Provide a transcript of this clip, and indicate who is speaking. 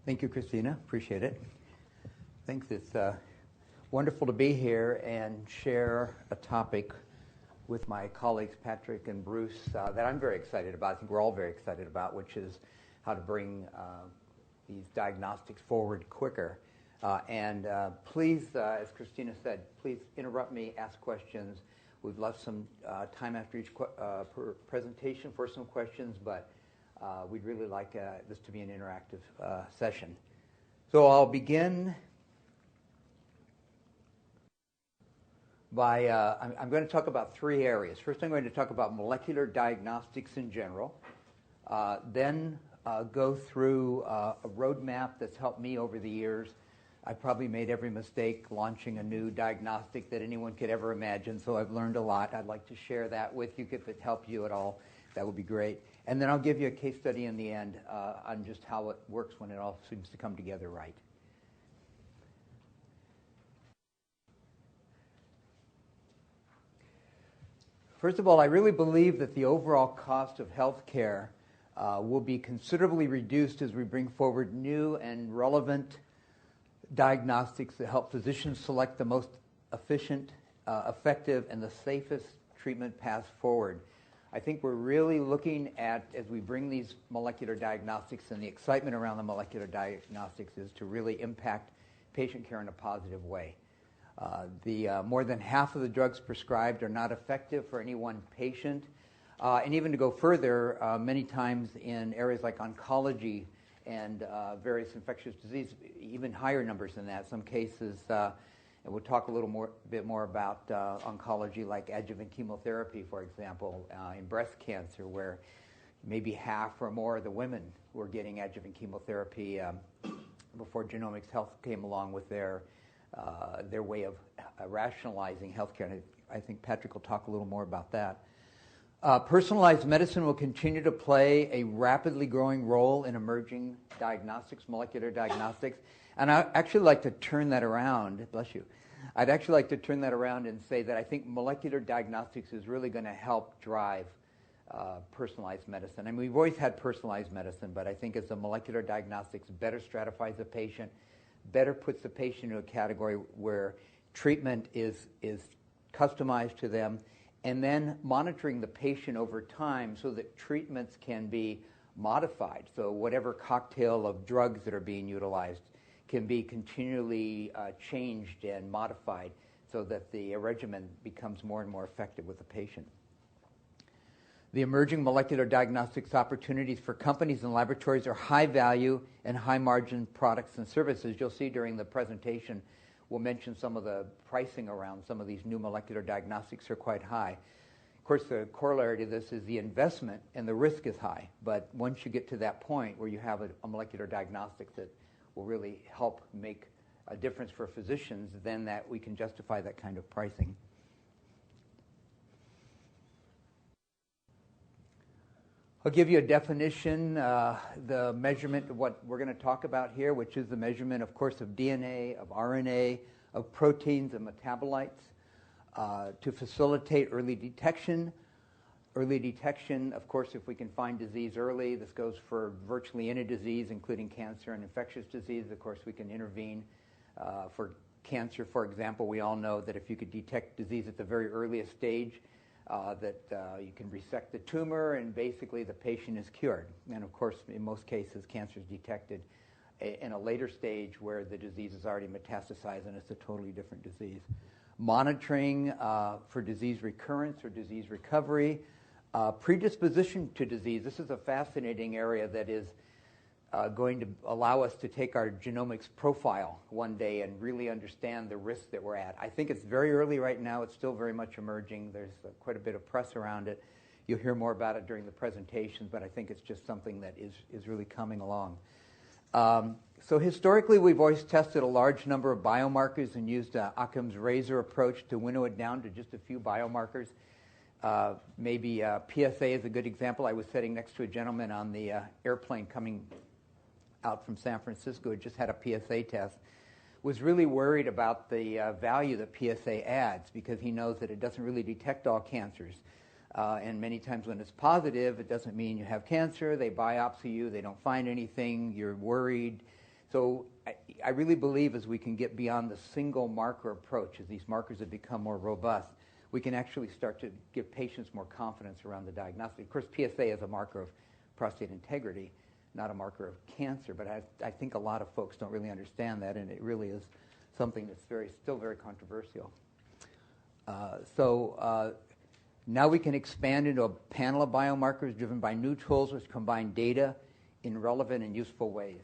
Speaker 1: Thank you, Christina. Appreciate it. Thanks. It's wonderful to be here and share a topic with my colleagues Patrick and Bruce that I'm very excited about. I think we're all very excited about, which is how to bring these diagnostics forward quicker. Please, as Christina said, please interrupt me, ask questions. We've left some time after each presentation for some questions, but we'd really like this to be an interactive session. So I'll begin by, I'm going to talk about three areas. First, I'm going to talk about molecular diagnostics in general, then go through a roadmap that's helped me over the years. I probably made every mistake launching a new diagnostic that anyone could ever imagine, so I've learned a lot. I'd like to share that with you. If it helps you at all, that would be great. And then I'll give you a case study in the end on just how it works when it all seems to come together right. First of all, I really believe that the overall cost of healthcare will be considerably reduced as we bring forward new and relevant diagnostics that help physicians select the most efficient, effective, and the safest treatment paths forward. I think we're really looking at, as we bring these molecular diagnostics, and the excitement around the molecular diagnostics is to really impact patient care in a positive way. More than half of the drugs prescribed are not effective for any one patient. And even to go further, many times in areas like oncology and various infectious disease, even higher numbers than that. Some cases, and we'll talk a bit more about oncology, like adjuvant chemotherapy, for example, in breast cancer, where maybe half or more of the women were getting adjuvant chemotherapy before Genomics Health came along with their way of rationalizing healthcare. And I think Patrick will talk a little more about that. Personalized medicine will continue to play a rapidly growing role in emerging diagnostics, molecular diagnostics. And I'd actually like to turn that around. Bless you. I'd actually like to turn that around and say that I think molecular diagnostics is really going to help drive personalized medicine. I mean, we've always had personalized medicine, but I think as the molecular diagnostics better stratifies the patient, better puts the patient into a category where treatment is customized to them, and then monitoring the patient over time so that treatments can be modified. So whatever cocktail of drugs that are being utilized can be continually changed and modified so that the regimen becomes more and more effective with the patient. The emerging molecular diagnostics opportunities for companies and laboratories are high value and high margin products and services. You'll see during the presentation, we'll mention some of the pricing around some of these new molecular diagnostics are quite high. Of course, the corollary to this is the investment and the risk is high. But once you get to that point where you have a molecular diagnostic that will really help make a difference for physicians, then that we can justify that kind of pricing. I'll give you a definition, the measurement of what we're going to talk about here, which is the measurement, of course, of DNA, of RNA, of proteins and metabolites to facilitate early detection. Early detection, of course, if we can find disease early, this goes for virtually any disease, including cancer and infectious disease. Of course, we can intervene. For cancer, for example, we all know that if you could detect disease at the very earliest stage, you can resect the tumor and basically the patient is cured. And of course, in most cases, cancer is detected in a later stage where the disease is already metastasized and it's a totally different disease. Monitoring for disease recurrence or disease recovery. Predisposition to disease. This is a fascinating area that is going to allow us to take our genomics profile one day and really understand the risks that we're at. I think it's very early right now. It's still very much emerging. There's quite a bit of press around it. You'll hear more about it during the presentations, but I think it's just something that is really coming along. So historically, we've always tested a large number of biomarkers and used Occam's razor approach to winnow it down to just a few biomarkers. Maybe PSA is a good example. I was sitting next to a gentleman on the airplane coming out from San Francisco who just had a PSA test, was really worried about the value that PSA adds because he knows that it doesn't really detect all cancers. And many times when it's positive, it doesn't mean you have cancer. They biopsy you. They don't find anything. You're worried. So I really believe as we can get beyond the single marker approach, as these markers have become more robust, we can actually start to give patients more confidence around the diagnostic. Of course, PSA is a marker of prostate integrity, not a marker of cancer, but I think a lot of folks don't really understand that, and it really is something that's still very controversial. Now we can expand into a panel of biomarkers driven by new tools which combine data in relevant and useful ways.